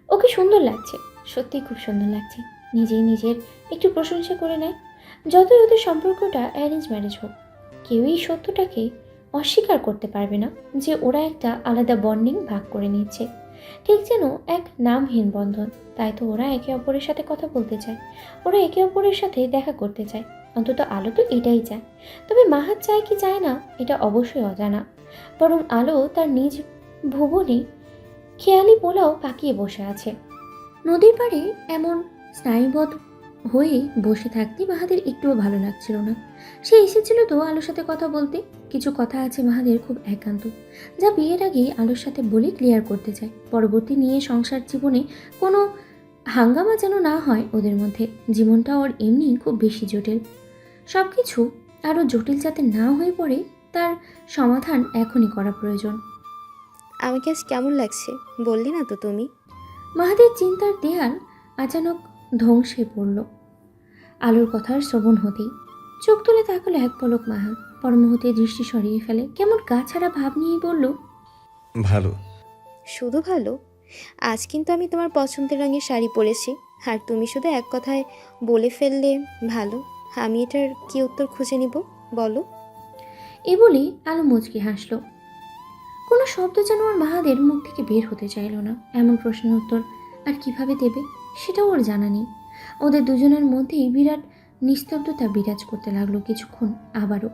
ওকে সুন্দর লাগছে, সত্যিই খুব সুন্দর লাগছে। নিজেই নিজের একটু প্রশংসা করে নেয়। যতই ওদের সম্পর্কটা অ্যারেঞ্জ ম্যারেজ হোক, কেউই সত্যটাকে অস্বীকার করতে পারবে না যে ওরা একটা আলাদা বন্ডিং ভাগ করে নিচ্ছে, ঠিক যেন এক নামহীন বন্ধন। তাই তো ওরা একে অপরের সাথে কথা বলতে চায়, ওরা একে অপরের সাথে দেখা করতে চায়। অন্তত আলো তো এটাই চায়। তবে মাহাত চায় কি চায় না এটা অবশ্যই অজানা। বরং আলো তার নিজ ভুবনে খেয়ালি পোলাও পাকিয়ে বসে আছে। নদীর পাড়ে এমন স্নায়ুবদ্ধ হয়ে বসে থাকতে মাহাদের একটুও ভালো লাগছিল না। সে এসেছিল তো আলোর সাথে কথা বলতে। কিছু কথা আছে মাহাদের খুব একান্ত, যা বিয়ের আগেই আলোর সাথে বলে ক্লিয়ার করতে চায়। পরবর্তী নিয়ে সংসার জীবনে কোনো হাঙ্গামা যেন না হয় ওদের মধ্যে। জীবনটা ওর এমনি খুব বেশি জটিল। সব কিছু আরও জটিল যাতে না হয়ে পড়ে, তার সমাধান এখনই করা প্রয়োজন। আমাকে আজ কেমন লাগছে বললি না তো তুমি? মাহাদের চিন্তার দেয়াল আচানক ধ্বংসে পড়ল আলোর কথার শ্রবণ হতেই। চোখ তুলে তাকালো এক পলক মাহাত, পর মুহূর্তে দৃষ্টি সরিয়ে ফেলে কেমন গা ছাড়া ভাব নিয়েই বলল, ভালো। শুধু ভালো? আজ কিন্তু আমি তোমার পছন্দের রঙের শাড়ি পরেছি, আর তুমি শুধু এক কথায় বলে ফেললে ভালো। আমি এটার কি উত্তর খুঁজে নিব বলো? এ বলেই আলো মুচকি হাসল। কোনো শব্দ যেন আর মাহাদের মুখ থেকে বের হতে চাইল না। এমন প্রশ্নের উত্তর আর কিভাবে দেবে সেটাও ওর জানা নেই। ওদের দুজনের মধ্যেই বিরাট নিস্তব্ধতা বিরাজ করতে লাগলো কিছুক্ষণ আবারও।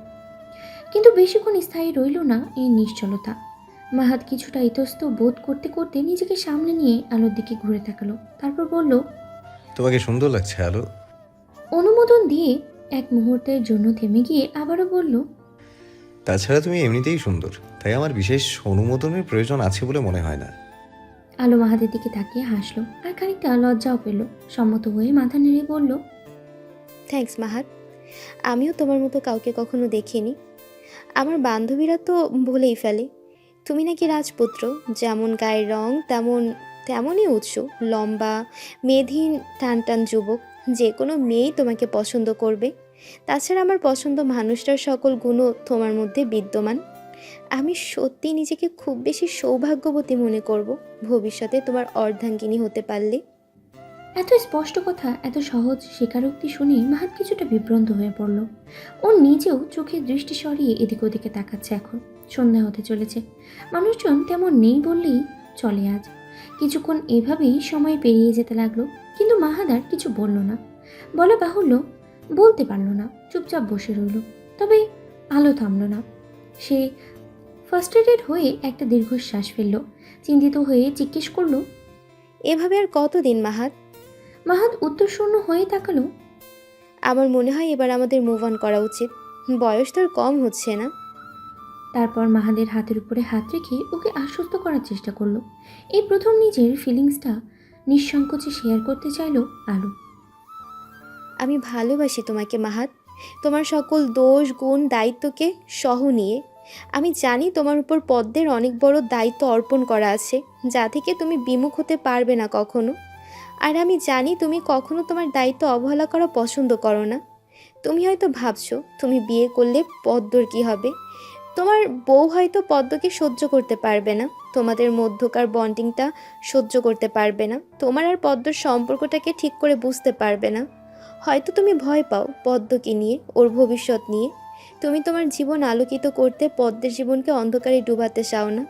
কিন্তু বেশিক্ষণ স্থায়ী রইল না এই নিশ্চলতা। মাহাত কিছুটা ইতস্ত বোধ করতে করতে নিজেকে সামনে নিয়ে আলোর দিকে ঘুরে তাকালো। তারপর বলল, তোমাকে সুন্দর লাগছে আলো। অনুমোদন দিয়ে এক মুহূর্তের জন্য থেমে গিয়ে আবারও বলল, তাছাড়া তুমি এমনিতেই সুন্দর, তাই আমার বিশেষ অনুমোদনের প্রয়োজন আছে বলে মনে হয় না। আলো মাহাদের দিকে তাকিয়ে হাসলো আর খানিকটা লজ্জাও পেল। সম্মত হয়ে মাথা নেড়ে বলল, থ্যাঙ্কস মাহাত। আমিও তোমার মতো কাউকে কখনো দেখিনি। আমার বান্ধবীরা তো বলেই ফেলে তুমি নাকি রাজপুত্র। যেমন গায়ের রং তেমনই উৎস, লম্বা, মেধহীন, টান টান যুবক। যে কোনো মেয়েই তোমাকে পছন্দ করবে। তাছাড়া আমার পছন্দ মানুষটার সকল গুণও তোমার মধ্যে বিদ্যমান। আমি সত্যি নিজেকে খুব বেশি সৌভাগ্যবতী মনে করব ভবিষ্যতে তোমার অর্ধাঙ্গিনী হতে পারলে। এত স্পষ্ট কথা, এত সহজ স্বীকারোক্তি শুনে মাহাত কিছুটা বিভ্রান্ত হয়ে পড়ল। ও নিজেও চোখের দৃষ্টি সরিয়ে এদিক ওদিকে তাকাচ্ছে। এখন সন্ধ্যা হতে চলেছে, মানুষজন তেমন নেই বললেই চলে আজ। কিছুক্ষণ এভাবেই সময় পেরিয়ে যেতে লাগলো, কিন্তু মাহাদ আর কিছু বলল না। বলা বাহুল্য, বলতে পারল না, চুপচাপ বসে রইল। তবে আলো থামল না। সে ফার্স্ট্রেটেড হয়ে একটা দীর্ঘশ্বাস ফেলল। চিন্তিত হয়ে জিজ্ঞেস করলো, এভাবে আর কতদিন মাহাত? মাহাত উত্তরশূন্য হয়ে তাকালো। আমার মনে হয় এবার আমাদের মুভ অন করা উচিত। বয়স তো আর কম হচ্ছে না। তারপর মাহাদের হাতের উপরে হাত রেখে ওকে আশ্বস্ত করার চেষ্টা করলো। এই প্রথম নিজের ফিলিংসটা নিঃসংকোচে শেয়ার করতে চাইলো আলো। আমি ভালোবাসি তোমাকে মাহাত, তোমার সকল দোষ গুণ দায়িত্বকে সহ নিয়ে। আমি জানি তোমার উপর পদ্মের অনেক বড় দায়িত্ব অর্পণ করা আছে, যা থেকে তুমি বিমুখ হতে পারবে না কখনো। আর আমি জানি তুমি কখনো তোমার দায়িত্ব অবহেলা করা পছন্দ করো না। তুমি হয়তো ভাবছো তুমি বিয়ে করলে পদ্মর কী হবে। তোমার বউ হয়তো পদ্মকে সহ্য করতে পারবে না, তোমাদের মধ্যকার বন্ডিংটা সহ্য করতে পারবে না, তোমার আর পদ্মর সম্পর্কটাকে ঠিক করে বুঝতে পারবে না। হয়তো তুমি ভয় পাও পদ্মকে নিয়ে, ওর ভবিষ্যৎ নিয়ে। তুমি তোমার জীবন আলোকিত করতে পদ্মের জীবনকে অন্ধকারে ডুবাতে চাও না।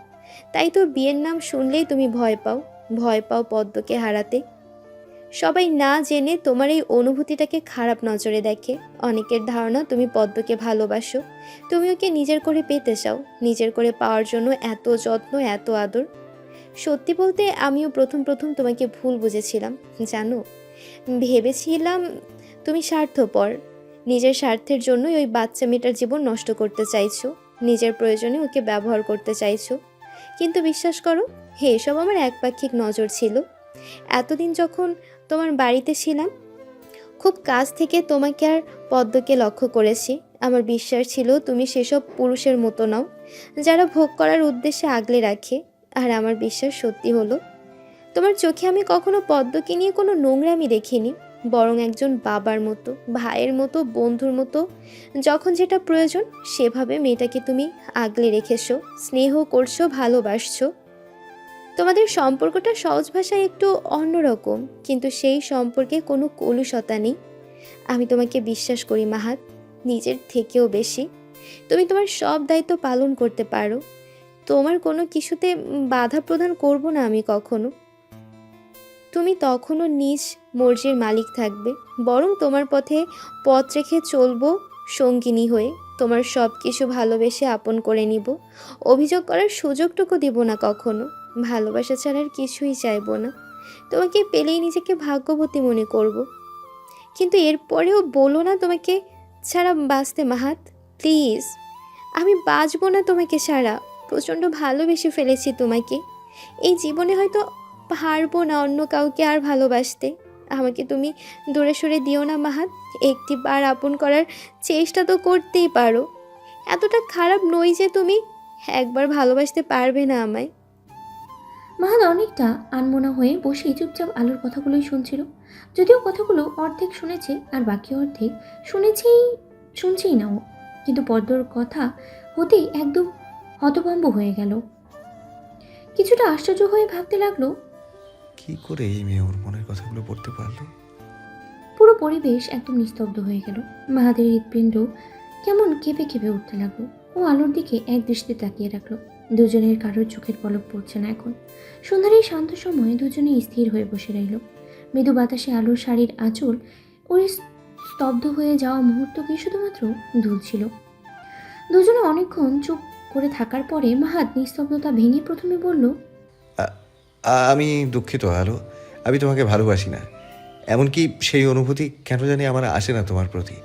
তাই তো বিয়ের নাম শুনলেই তুমি ভয় পাও পদ্মকে হারাতে। সবাই না জেনে তোমার এই অনুভূতিটাকে খারাপ নজরে দেখে। অনেকের ধারণা তুমি পদ্মকে ভালোবাসো, তুমি ওকে নিজের করে পেতে চাও, নিজের করে পাওয়ার জন্য এত যত্ন, এত আদর। সত্যি বলতে আমিও প্রথম প্রথম তোমাকে ভুল বুঝেছিলাম জানো। ভেবেছিলাম তুমি স্বার্থপর, নিজের স্বার্থের জন্যই ওই বাচ্চা মেয়েটার জীবন নষ্ট করতে চাইছো, নিজের প্রয়োজনে ওকে ব্যবহার করতে চাইছো। কিন্তু বিশ্বাস করো, এসব আমার একপাক্ষিক নজর ছিল। এতদিন যখন তোমার বাড়িতে ছিলাম, খুব কাছ থেকে তোমাকে আর পদ্মকে লক্ষ্য করেছি। আমার বিশ্বাস ছিল তুমি সেসব পুরুষের মতো নও, যারা ভোগ করার উদ্দেশ্যে আগলে রাখে। আর আমার বিশ্বাস সত্যি হলো। তোমার চোখে আমি কখনো পদ্মকে নিয়ে কোনো নোংরামি দেখিনি। বরং একজন বাবার মতো, ভাইয়ের মতো, বন্ধুর মতো। যখন যেটা প্রয়োজন সেভাবে মেয়েটাকে তুমি আগলে রেখেছো, স্নেহ করছো, ভালোবাসছো। তোমাদের সম্পর্কটা সহজ ভাষায় একটু অন্যরকম, কিন্তু সেই সম্পর্কে কোনো কলুষতা নেই। আমি তোমাকে বিশ্বাস করি মাহাত, নিজের থেকেও বেশি। তুমি তোমার সব দায়িত্ব পালন করতে পারো। তোমার কোনো কিছুতে বাধা প্রদান করব না আমি কখনো। তুমি তখনও নিজ মর্জির মালিক থাকবে, বরং তোমার পথে পথ রেখে চলবো সঙ্গিনী হয়ে। তোমার সব কিছু ভালোবেসে আপন করে নিব, অভিযোগ করার সুযোগটুকু দিব না কখনো। ভালোবাসা ছাড়া আর কিছুই চাইবো না। তোমাকে পেলেই নিজেকে ভাগ্যবতী মনে করব। কিন্তু এরপরেও বলো না তোমাকে ছাড়া বাঁচতে মাহাত, প্লিজ। আমি বাঁচবো না তোমাকে ছাড়া। প্রচণ্ড ভালোবেসে ফেলেছি তোমাকে। এই জীবনে হয়তো পারবো না অন্য কাউকে আর ভালোবাসতে। আমাকে তুমি দূরে সরে দিও না মাহাত। একটি বার আপন করার চেষ্টা তো করতেই পারো। এতটা খারাপ নই যে তুমি একবার ভালোবাসতে পারবে না আমায়। মাহাদ অনেকটা আনমনা হয়ে বসেই চুপচাপ আলোর কথাগুলোই শুনছিল। যদিও কথাগুলো অর্ধেক শুনেছে আর বাকি অর্ধেক শুনছেই না ও। কিন্তু পদ্মর কথা হতেই একদম হতভম্ব হয়ে গেল। কিছুটা আশ্চর্য হয়ে ভাবতে লাগলো, কি করে এই মেয়ে ওর মনের কথাগুলো পড়তে পারলো? পুরো পরিবেশ একদম নিস্তব্ধ হয়ে গেল। মাহাদের হৃৎপিণ্ড কেমন কেঁপে কেঁপে উঠতে লাগলো। ও আলোর দিকে এক দৃষ্টিতে তাকিয়ে রাখলো। দুজনের কারোর চোখের পলক পড়ছে না এখন। সন্ধ্যার এই শান্ত সময়ে দুজনেই স্থির হয়ে বসে রইল। মৃদু বাতাসে আলোর শাড়ির আঁচল ওর স্তব্ধ হয়ে যাওয়া মুহূর্তকে শুধুমাত্র দুলছিল। দুজনে অনেকক্ষণ চুপ করে থাকার পরে মাহাদ নিস্তব্ধতা ভেঙে প্রথমে বলল, আমি দুঃখিত আলো, আমি তোমাকে ভালোবাসি না। এমনকি সেই অনুভূতি কেন জানি আমার আসে না তোমার প্রতি।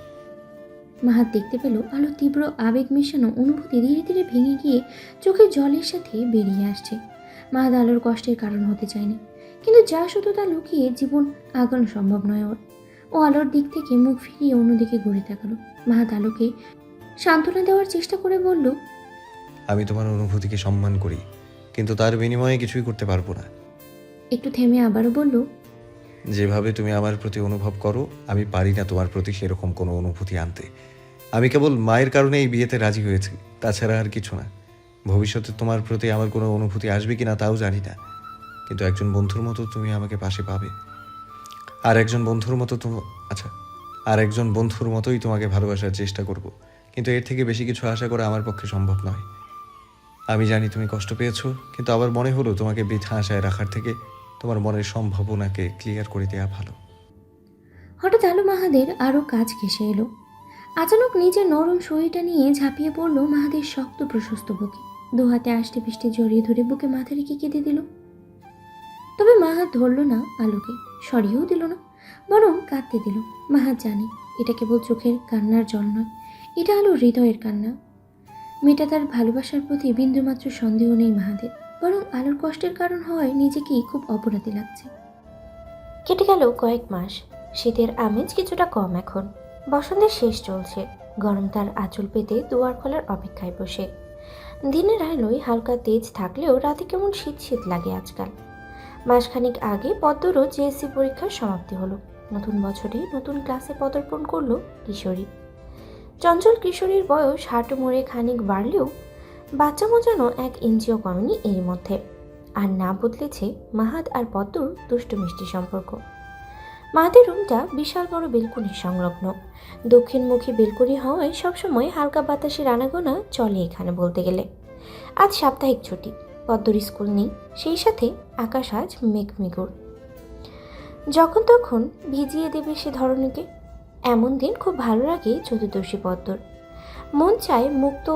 মাহাত দেখতে পেল আলো তীব্র আবেগ মেশানো অনুভূতি ধীরে ধীরে ভেঙে গিয়ে চোখের জলের সাথে বেরিয়ে আসছে। মাহাত আলোর কষ্টের কারণ হতে চায়নি, কিন্তু যা শুধু তা লুকিয়ে জীবন আগানো সম্ভব নয় ওর। ও আলোর দিক থেকে মুখ ফিরিয়ে অন্যদিকে ঘুরে তাকালো। মাহাত আলোকে সান্ত্বনা দেওয়ার চেষ্টা করে বলল, আমি তোমার অনুভূতিকে সম্মান করি, কিন্তু তার বিনিময়ে কিছুই করতে পারবো না। একটু থেমে আবারও বলল, যেভাবে তুমি আমার প্রতি অনুভব করো, আমি পারি না তোমার প্রতি সেরকম কোনো অনুভূতি আনতে। আমি কেবল মায়ের কারণে এই বিয়েতে রাজি হয়েছি, তাছাড়া আর কিছু না। ভবিষ্যতে তোমার প্রতি আমার কোনো অনুভূতি আসবে কিনা তাও জানি না, কিন্তু একজন বন্ধুর মতো তুমি আমাকে পাশে পাবে। আর একজন বন্ধুর মতো আর একজন বন্ধুর মতোই তোমাকে ভালোবাসার চেষ্টা করব, কিন্তু এর থেকে বেশি কিছু আশা করা আমার পক্ষে সম্ভব নয়। আমি জানি তুমি কষ্ট পেয়েছো, কিন্তু আবার মনে হলো তোমাকে বৃথা আশায় রাখার থেকে তোমার মনের সম্ভাবনাকে ক্লিয়ার করে দেওয়া ভালো। হঠাৎ আলো মাহাদের আরও কাজ ঘেসে এলো। আচানক নিজের নরম শরীরটা নিয়ে ঝাঁপিয়ে পড়ল মাহাদের শক্ত প্রশস্ত বুকে। দু হাতে আষ্টে পিষ্টে জড়িয়ে ধরে বুকে মাথা রেখে কেঁদে দিল। তবে মাহাত ধরল না আলোকে, সরিয়েও দিল না, বরং কাঁদতে দিল। মাহাত জানে এটা কেবল চোখের কান্নার জল নয়, এটা আলোর হৃদয়ের কান্না। মেয়েটা তার ভালোবাসার প্রতি বিন্দুমাত্র সন্দেহ নেই মাহাদের, বরং আলোর কষ্টের কারণ হয় নিজেকেই খুব অপরাধী লাগছে। কেটে গেল কয়েক মাস। শীতের আমেজ কিছুটা কম এখন। বসন্তের শেষ চলছে। গরম তার আঁচল পেতে দুয়ার খোলার অপেক্ষায় বসে। দিনের আলোয় হালকা তেজ থাকলেও রাতে কেমন শীত শীত লাগে আজকাল। মাসখানেক আগে পদ্মরও জেএসসি পরীক্ষার সমাপ্তি হলো। নতুন বছরে নতুন ক্লাসে পদার্পণ করলো কিশোরী। চঞ্চল কিশোরীর বয়স হাঁটু মোড়ে খানিক বাড়লেও বাচ্চা মজানো 1 ইঞ্চিও কমেনি এর মধ্যে। আর না বদলেছে মাহাদ আর পদ্মর দুষ্টু মিষ্টি সম্পর্ক। মাহাদের রুমটা বিশাল বড় বেলকনির সংলগ্ন। দক্ষিণমুখী বেলকনি হওয়ায় সবসময় হালকা বাতাসের আনাগোনা চলে এখানে বলতে গেলে। আজ সাপ্তাহিক ছুটি, পদ্মর স্কুল নেই, সেই সাথে আকাশ আজ মেঘমেঘুর। যখন তখন ভিজিয়ে দেবে সে ধরণীকে। এমন দিন খুব ভালো লাগে চতুর্দশী পদ্মর। মন চায় মুক্ত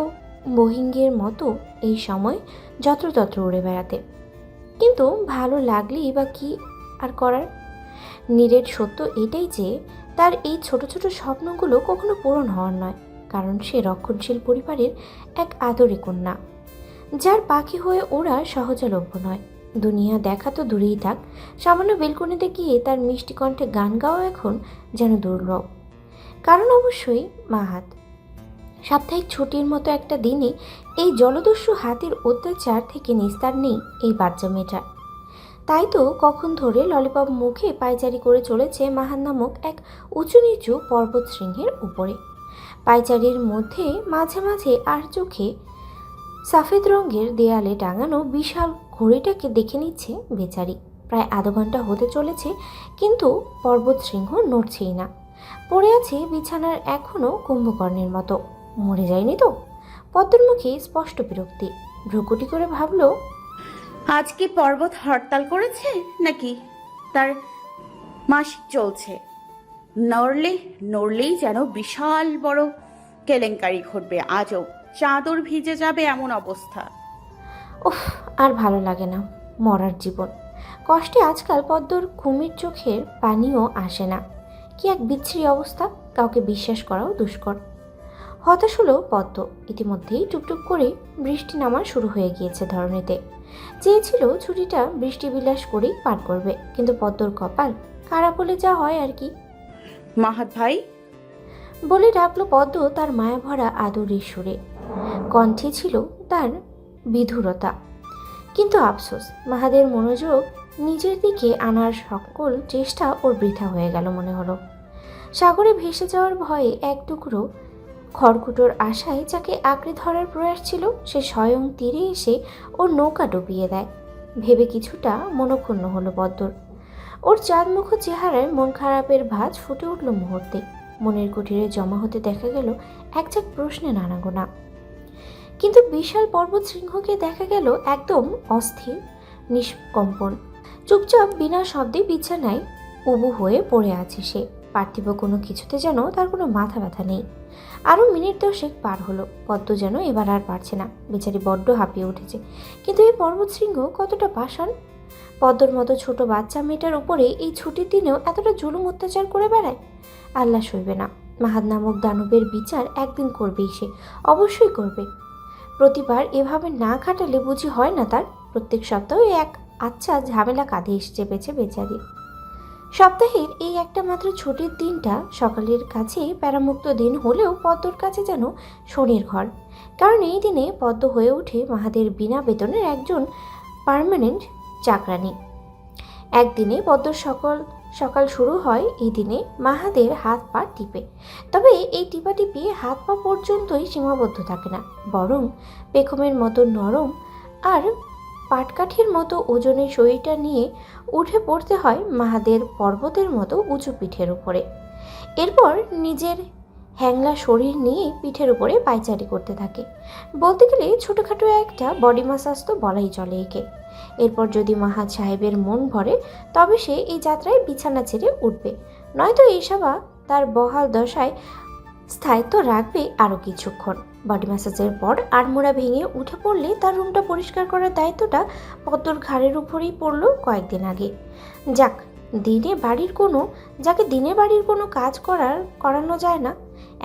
বহিঙ্গের মতো এই সময় যত্রতত্র উড়ে বেড়াতে, কিন্তু ভালো লাগলেই বা কি আর করার। নীরের সত্য এটাই যে তার এই ছোট ছোট স্বপ্নগুলো কখনো পূরণ হওয়ার নয়, কারণ সে রক্ষণশীল পরিবারের এক আদরে কন্যা, যার পাখি হয়ে ওরা সহজলভ্য নয়। দুনিয়া দেখা তো দূরেই থাক, সামান্য বেলকনিতে গিয়ে তার মিষ্টি কণ্ঠে গান গাওয়া এখন যেন দুর্লভ। কারণ অবশ্যই মাহাত। সাপ্তাহিক ছুটির মতো একটা দিনে এই জলদস্যু হাতির অত্যাচার থেকে নিস্তার নেই এই বাচ্চা মেয়েটার। তাই তো কখন ধরে ললিপপ মুখে পায়চারি করে চলেছে মাহান নামক এক উঁচু নিচু পর্বত শৃঙ্গের উপরে। পায়চারির মধ্যে মাঝে মাঝে আর চোখে সাফেদ রঙের দেয়ালে টাঙানো বিশাল ঘড়িটাকে দেখে নিচ্ছে বেচারি। প্রায় আধা ঘন্টা হতে চলেছে, কিন্তু পর্বত শৃঙ্গ নড়ছেই না। পড়ে আছে বিছানার এখনও কুম্ভকর্ণের মতো। মরে যায়নি তো? পদ্মর মুখে স্পষ্ট বিরক্তি। ভ্রুকুটি করে ভাবল, আজ কি পর্বত হরতাল করেছে নাকি তার মাসিক চলছে? নড়লেই যেন বিশাল বড় কেলেঙ্কারি ঘটবে। আজও চাদর ভিজে যাবে এমন অবস্থা। উফ, আর ভালো লাগে না। মরার জীবন। কষ্টে আজকাল পদ্মর কুমির চোখের পানিও আসে না। কি এক বিচ্ছিরি অবস্থা, কাউকে বিশ্বাস করাও দুষ্কর। হতাশ হলো পদ্ম। ইতিমধ্যেই টুপটুপ করে বৃষ্টি নামা শুরু হয়ে গিয়েছে ধরণীতে। চেয়েছিল ছুটিটা বৃষ্টি বিলাস করেই পার করবে, কিন্তু পদ্মর কপাল খারাপ হলে যা হয় আর কি। মাহাত ভাই, বলে ডাকলো পদ্ম তার মায়াভরা আদরের সুরে। কণ্ঠে ছিল তার বিধুরতা। কিন্তু আফসোস, মাহাদের মনোযোগ নিজের দিকে আনার সকল চেষ্টা ওর বৃথা হয়ে গেল মনে হলো। সাগরে ভেসে যাওয়ার ভয়ে এক টুকরো খড়কুটোর আশায় যাকে আঁকড়ে ধরার প্রয়াস ছিল, সে স্বয়ং তীরে এসে ওর নৌকা ডুবিয়ে দেয় ভেবে কিছুটা মনক্ষুণ্ণ হলো পদ্মর। ওর চাঁদমুখ চেহারায় মন খারাপের ভাঁজ ফুটে উঠল মুহূর্তে। মনের কুঠিরে জমা হতে দেখা গেল এক ঝাঁক প্রশ্নে নানাগোনা। কিন্তু বিশাল পর্বত শৃঙ্গকে দেখা গেল একদম অস্থির, নিষ্কম্পন। চুপচাপ বিনা শব্দে বিছানায় উবু হয়ে পড়ে আছে সে। পার্থিব কোনো কিছুতে যেন তার কোনো মাথা ব্যথা নেই। আরও মিনিট 10 পার হলো। পদ্ম যেন এবার আর পারছে না। বেচারি বড্ড হাঁপিয়ে উঠেছে। কিন্তু এই পর্বত শৃঙ্গ কতটা পাষাণ! পদ্মর মতো ছোট বাচ্চা মেয়েটার উপরে এই ছুটির দিনেও এতটা জুলুম অত্যাচার করে বেড়ায়। আল্লাহ সইবে না। মাহাদ নামক দানবের বিচার একদিন করবেই সে, অবশ্যই করবে। প্রতিবার এভাবে না খাটালে বুঝি হয় না তার? প্রত্যেক সপ্তাহে এক আচ্ছা ঝামেলা কাঁধে এসে চেপেছে বেচারি। সপ্তাহের এই একটা মাত্র ছুটির দিনটা সকালের কাছে প্যারামুক্ত দিন হলেও পদ্মর কাছে যেন শনির ঘর। কারণ এই দিনে পদ্ম হয়ে ওঠে মাহাদের বিনা বেতনের একজন পার্মানেন্ট চাকরানি। একদিনে পদ্মর সকাল শুরু হয় এই দিনে মাহাদের হাত পা টিপে। তবে এই টিপাটিপি হাত পা পর্যন্তই সীমাবদ্ধ থাকে না, বরং পেখমের মতো নরম আর পাটকাঠির মতো ওজনের শরীরটা নিয়ে উঠে পড়তে হয় মাহাদের পর্বতের মতো উঁচু পিঠের উপরে। এরপর নিজের হ্যাংলা শরীর নিয়ে পিঠের উপরে পায়চারি করতে থাকে। বলতে গেলে ছোটোখাটো একটা বডি মাসাজ তো বলাই চলে একে। এরপর যদি মাহাদ সাহেবের মন ভরে তবে সে এই যাত্রায় বিছানা ছেড়ে উঠবে, নয়তো এই সভা তার বহাল দশায় স্থায়িত্ব রাখবে আরও কিছুক্ষণ। বডি ম্যাসাজের পর আড়মোড়া ভেঙে উঠে পড়লে তার রুমটা পরিষ্কার করার দায়িত্বটা পদ্মর ঘাড়ের উপরেই পড়লো কয়েকদিন আগে। যাকে দিনে বাড়ির কোনো কাজ করানো যায় না,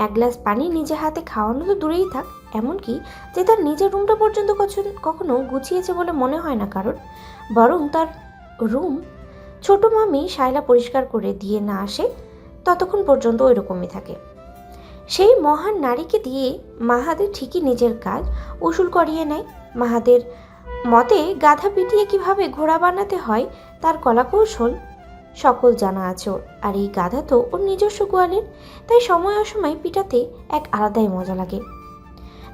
এক গ্লাস পানি নিজে হাতে খাওয়ানো তো দূরেই থাক, এমনকি যে তার নিজের রুমটা পর্যন্ত কখনো গুছিয়েছে বলে মনে হয় না কারোর। বরং তার রুম ছোট মামি শায়লা পরিষ্কার করে দিয়ে না আসে ততক্ষণ পর্যন্ত ওই রকমই থাকে। সেই মহান নারীকে দিয়ে মাহাদের ঠিকই নিজের কাজ উসুল করিয়ে নেয়। মাহাদের মতে গাধা পিটিয়ে কিভাবে ঘোড়া বানাতে হয় তার কলাকৌশল সকল জানা আছে ওর। আর এই গাধা তো ওর নিজস্ব গোয়ালের, তাই সময় অসময় পিটাতে এক আলাদাই মজা লাগে।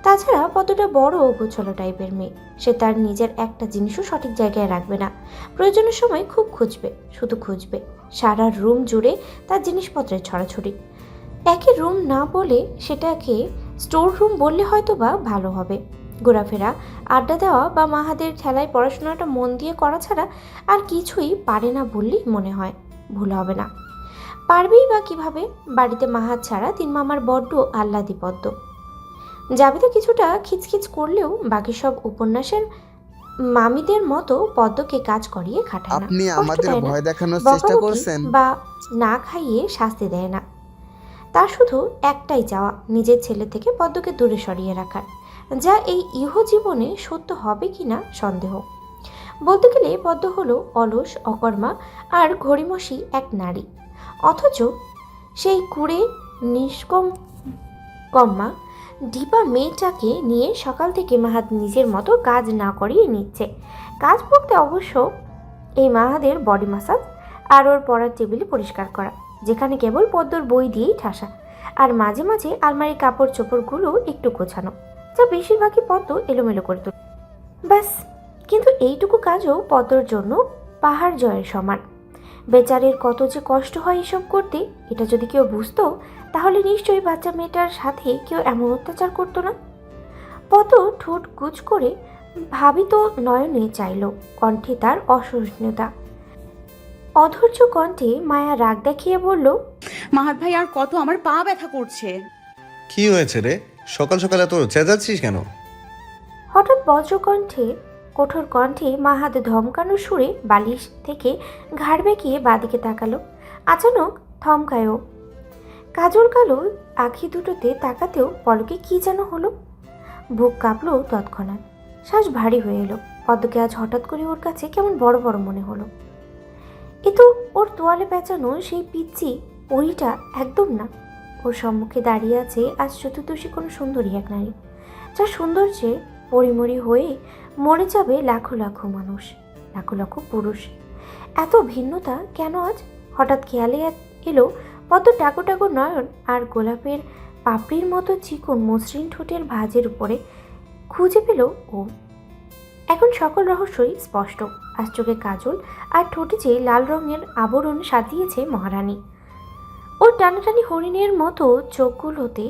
তাছাড়া কতটা বড় গোছালো টাইপের মেয়ে, সে তার নিজের একটা জিনিসও সঠিক জায়গায় রাখবে না। প্রয়োজনের সময় খুব খুঁজবে, শুধু খুঁজবে। সারা রুম জুড়ে তার জিনিসপত্রের ছড়াছড়ি। একই রুম না বলে সেটাকে স্টোর রুম বললে হয়তো বা ভালো হবে। ঘোরাফেরা, আড্ডা দেওয়া বা মাহাদের ঠেলায় পড়াশোনাটা মন দিয়ে করা ছাড়া আর কিছুই পারে না বললেই মনে হয় ভুল হবে না। পারবেই বা কিভাবে? বাড়িতে মাহাদ ছাড়া 3 মামার বড্ড আহ্লাদি পদ্ম। জাবেদা কিছুটা খিচখিচ করলেও বাকি সব উপন্যাসের মামিদের মতো পদ্মকে কাজ করিয়ে খাটায় না, আপনি কষ্ট আমাদের দেয় না, ভয় দেখানোর চেষ্টা বকাবকি করছেন। বা না খাইয়ে শাস্তি দেয় না। তার শুধু একটাই চাওয়া, নিজের ছেলে থেকে পদ্মকে দূরে সরিয়ে রাখার, যা এই ইহজীবনে সত্য হবে কিনা সন্দেহ। বলতে গেলে পদ্ম হলো অলস, অকর্মা আর ঘড়িমসি এক নারী, অথচ সেই কুড়ে নিষ্কম্মা ডিপা মেয়েটাকে নিয়ে সকাল থেকে মাহাত নিজের মতো কাজ না করিয়ে নিচ্ছে। কাজ বলতে অবশ্য এই মাহাদের বডি মাসাজ আর ওর পড়ার টেবিলে পরিষ্কার করা, যেখানে কেবল পদ্মর বই দিয়েই ঠাসা, আর মাঝে মাঝে আলমারির কাপড় চোপড়গুলো একটু গোছানো, যা বেশিরভাগই পদ্ম এলোমেলো করে তোলে। ব্যাস, কিন্তু এইটুকু কাজও পদ্মর জন্য পাহাড় জয়ের সমান। বেচারের কত যে কষ্ট হয় এসব করতে, এটা যদি কেউ বুঝতো তাহলে নিশ্চয়ই বাচ্চা মেয়েটার সাথে কেউ এমন অত্যাচার করতো না। পদ্ম ঠোঁট কুচ করে ভাবিত নয়নে চাইল, কণ্ঠে তার অসহিষ্ণুতা। অধৈর্য কণ্ঠে মায়া রাগ দেখিয়ে বলল, মাহাত ভাই আর কত, আমার পা ব্যথা করছে। কি হয়েছে রে? সকাল সকাল এত চেঁচাচ্ছিস কেন? হঠাৎ বজ্রকণ্ঠে কঠোর কণ্ঠে মাহাদ ধমকানো সুরে বালিশ থেকে ঘাড় বেঁকিয়ে বাদিকে তাকালো। আচানক থমকায়ও, কাজল কালো আখি দুটোতে তাকাতেও পলকে কি যেন হলো। বুক কাঁপলো তৎক্ষণাৎ, শ্বাস ভারী হয়ে এলো। পদ্মকে আজ হঠাৎ করে ওর কাছে কেমন বড় বড় মনে হলো। এ তো ওর তোয়ালে পেঁচানো সেই পিচ্চি পরীটা একদম না। ওর সম্মুখে দাঁড়িয়ে আছে আজ চতুর্দশী কোনো সুন্দরী এক নারী, যার সৌন্দর্যে পরিমরি হয়ে মরে যাবে লাখো লাখো মানুষ, লাখো লাখো পুরুষ। এত ভিন্নতা কেন আজ? হঠাৎ খেয়ালে এলো পদ্ম টাকো টাকো নয়ন আর গোলাপের পাপড়ির মতো চিকন মসৃণ ঠোঁটের ভাঁজের উপরে খুঁজে পেল ও। এখন সকল রহস্যই স্পষ্ট। আজ চোখে কাজল আর ঠোঁটে যে লাল রঙের আবরণ সাজিয়েছে মহারানী। ওর টানাটানি হরিণের মতো চোখগুলোতে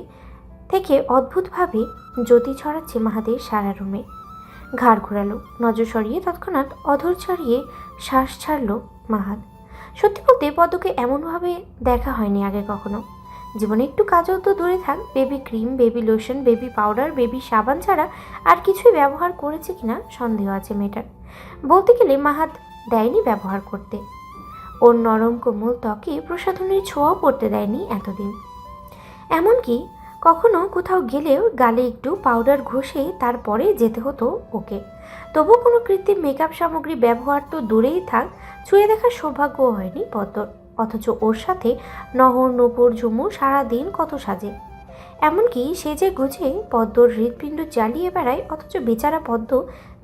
থেকে অদ্ভুতভাবে জ্যোতি ছড়াচ্ছে মাহাদের সারা রুমে। ঘাড় ঘোরালো, নজর সরিয়ে তৎক্ষণাৎ অধর ছাড়িয়ে শ্বাস ছাড়ল মাহাদ। সত্যি বলতে পদ্মকে এমনভাবে দেখা হয়নি আগে কখনো। জীবনে একটু কাজল তো দূরে থাক, baby cream, baby lotion, baby powder, baby সাবান ছাড়া আর কিছুই ব্যবহার করেছে কিনা সন্দেহ আছে মেয়েটার। বলতে গেলে মাহাদ দেয়নি ব্যবহার করতে। ওর নরম কোমল ত্বকে প্রসাধনের ছোঁয়াও পড়তে দেয়নি এতদিন। এমনকি কখনো কোথাও গেলেও গালে একটু পাউডার ঘষে তারপরে যেতে হতো ওকে। তবু কোনো কৃত্রিম মেকআপ সামগ্রী ব্যবহার তো দূরেই থাক, ছুঁয়ে দেখার সৌভাগ্যও হয়নি পদ্মর। অথচ ওর সাথে নহর, নূপুর, ঝুমু সারাদিন কত সাজে। এমনকি সেজে গুজে পদ্মর হৃৎপিণ্ড জ্বালিয়ে বেড়ায়, অথচ বেচারা পদ্ম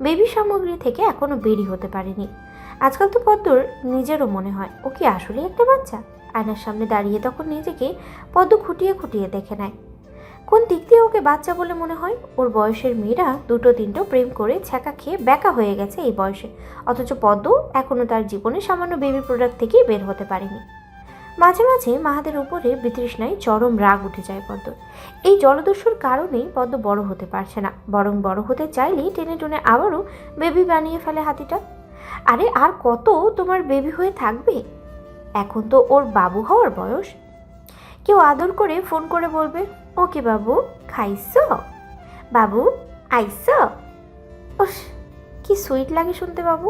বেবি সামগ্রী থেকে এখনো বেরি হতে পারেনি। আজকাল তো পদ্মর নিজেরও মনে হয় ও কি আসলে একটা বাচ্চা। আয়নার সামনে দাঁড়িয়ে তখন নিজেকে পদ্ম খুঁটিয়ে খুঁটিয়ে দেখে নেয়। কোন দিক দিয়ে ওকে বাচ্চা বলে মনে হয়? ওর বয়সের মেয়েরা দুটো তিনটো প্রেম করে ছ্যাঁকা খেয়ে ব্যাকা হয়ে গেছে এই বয়সে, অথচ পদ্ম এখনও তার জীবনে সামান্য বেবি প্রোডাক্ট থেকেই বের হতে পারেনি। মাঝে মাঝে মাহাদের উপরে বিতৃষ্ণায় চরম রাগ উঠে যায় পদ্মর। এই জলদস্যুর কারণেই পদ্ম বড় হতে পারছে না, বরং বড় হতে চাইলেই টেনে টুনে আবারও বেবি বানিয়ে ফেলে হাতিটা। আরে আর কত তোমার বেবি হয়ে থাকবে? এখন তো ওর বাবু হওয়ার বয়স। কেউ আদর করে ফোন করে বলবে, ওকে বাবু খাইছ, বাবু আইস। ওস, কি সুইট লাগে শুনতে বাবু।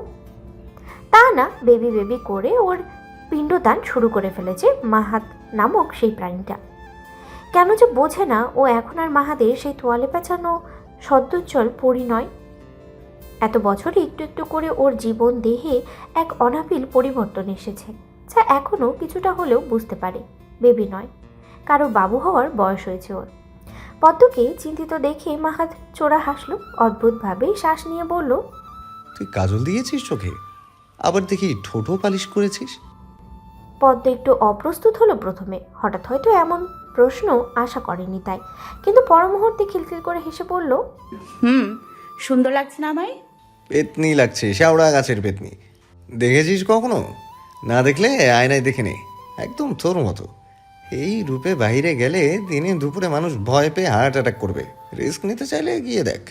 তা না, বেবি বেবি করে ওর পিণ্ডদান শুরু করে ফেলেছে মাহাত নামক সেই প্রাণীটা। কেন যে বোঝে না ও এখন আর মাহাদের সেই তোয়ালে পেঁচানো সদ্যোজ্জ্বল পরি নয়। এত বছরে একটু একটু করে ওর জীবন দেহে এক অনাবিল পরিবর্তন এসেছে, যা এখনও কিছুটা হলেও বুঝতে পারে বেবি নয়, কারো বাবু হওয়ার বয়স হয়েছে ওর। পদ্মকে চিন্তিত দেখে মাহাত চোরা হাসলো, অদ্ভুতভাবে শ্বাস নিয়ে বলল, তুই কাজল দিয়েছিস চোখে? আবার দেখি ঠোঁটও পালিশ করেছিস। পদ্ম একটু অপ্রস্তুত হলো প্রথমে, হঠাৎ হয়তো এমন প্রশ্ন আশা করেনি তাই, কিন্তু পর মুহূর্তে খিলখিল করে হেসে বলল, সুন্দর লাগছে না আমায়? পেতনি লাগছে, শ্যাওড়া গাছের পেতনি। দেখেছিস কখনো? না দেখলে আয়নায় দেখে নে, একদম তোর মতো। এই রূপে বাইরে গেলে দিনে দুপুরে মানুষ ভয় পেয়ে হার্ট অ্যাটাক করবে। রিস্ক নিতে চাইলে গিয়ে দেখ।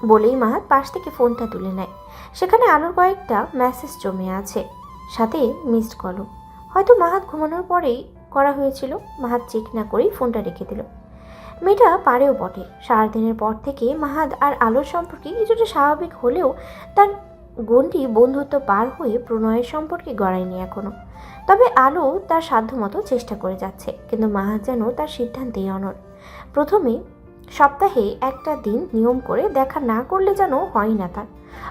বলেই মাহাত পাশ থেকে ফোনটা তুলে নেয়। সেখানে আলোর কয়েকটা মেসেজ জমে আছে, সাথে মিসড কলও। হয়তো মাহাত ঘুমানোর পরেই করা হয়েছিল। মাহাত চেক না করেই ফোনটা রেখে দিল। মেয়েটা পারেও বটে। সারাদিনের পর থেকে মাহাত আর আলোর সম্পর্কে কিছুটা স্বাভাবিক হলেও তার গণ্ডি বন্ধুত্ব পার হয়ে প্রণয়ের সম্পর্কে গড়ায়নি এখনো। তবে আলো তার সাধ্যমতো চেষ্টা করে যাচ্ছে, কিন্তু মাহাত যেন তার সিদ্ধান্তেই অনড়। প্রথমে সপ্তাহে একটা দিন নিয়ম করে দেখা না করলে যেন হয় না তার।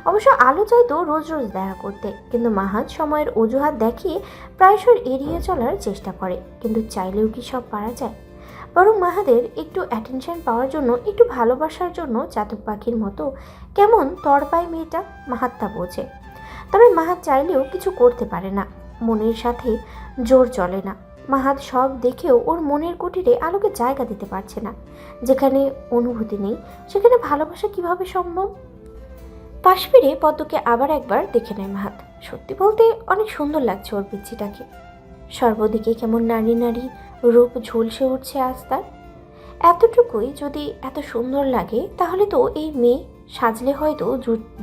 অবশ্য আলো চাইতো রোজ রোজ দেখা করতে, কিন্তু মাহাত সময়ের অজুহাত দেখিয়ে প্রায়শই এড়িয়ে চলার চেষ্টা করে। কিন্তু চাইলেও কি সব পারা যায়? বরং মাহাদের একটু অ্যাটেনশন পাওয়ার জন্য, একটু ভালোবাসার জন্য চাতক পাখির মতো কেমন তড়পায় মেয়েটা। মাহাত তা বোঝে। তবে মাহাত চাইলেও কিছু করতে পারে না, মনের সাথে জোর চলে না। মাহাত সব দেখেও ওর মনের কুটিরে আলোকে জায়গা দিতে পারছে না। যেখানে অনুভূতি নেই সেখানে ভালোবাসা কিভাবে সম্ভব? পাশ ফিরে পদ্মকে আবার একবার দেখে নেয় মাহাত। সত্যি বলতে অনেক সুন্দর লাগছে ওর পিচ্ছিটাকে। সর্বদিকে কেমন নারী নারী রূপ ঝলসে উঠছে আজ তার। এতটুকুই যদি এত সুন্দর লাগে তাহলে তো এই মেয়ে সাজলে হয়তো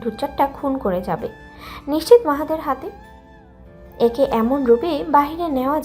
দু চারটা খুন করে যাবে নিশ্চিত মাহাদের হাতে। একে এমন রূপে বাহিরে নেওয়া